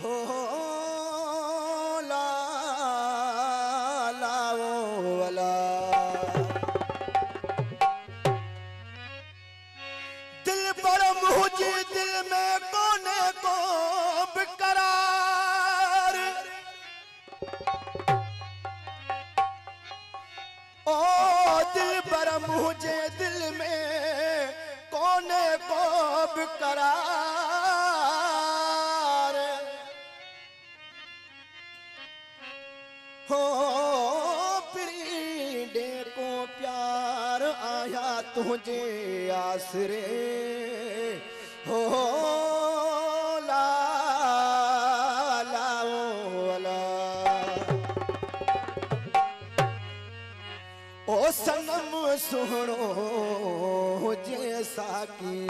हो ला ला वो वाला दिल पर मुझे दिल में कोने को बेकरार ओ दिल पर मुझे दिल में कोने को बेकरार हो पीड़े को प्यार आया तुझे आसरे हो ला ला वाला ओ सनम सुनो जैसा की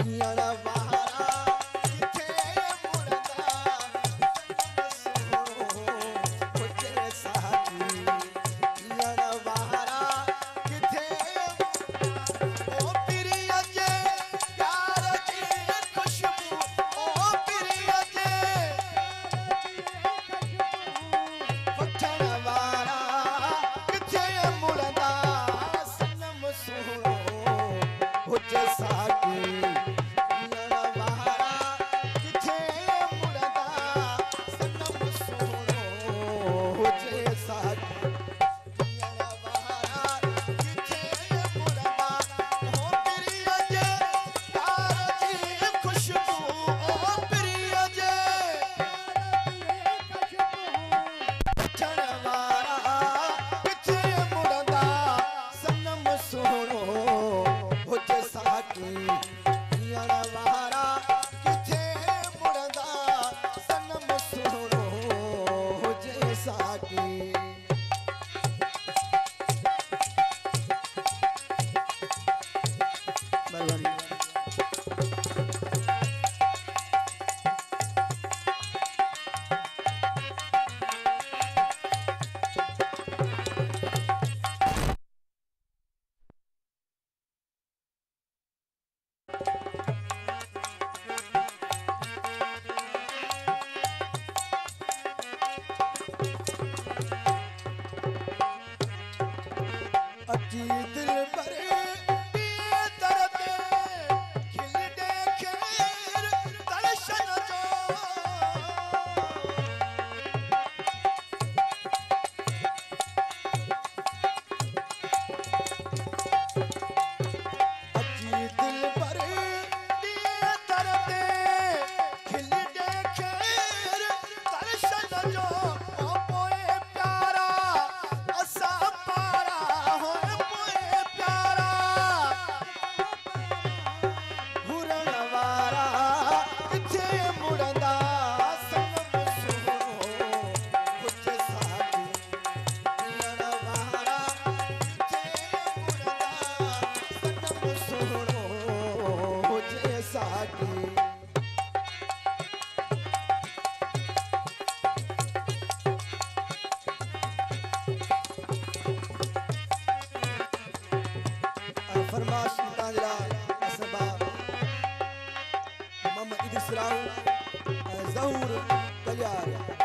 पियड़ बहारा अजी दिल भरे दर्द खिल दे खैर दर्शन जो अजी दिल भरे दर्द खिल दे खैर दर्शन जो ओए प्यारा असा फरमाश ताजरा असबा मोहम्मद इदरीस राव ज़हूर तैयार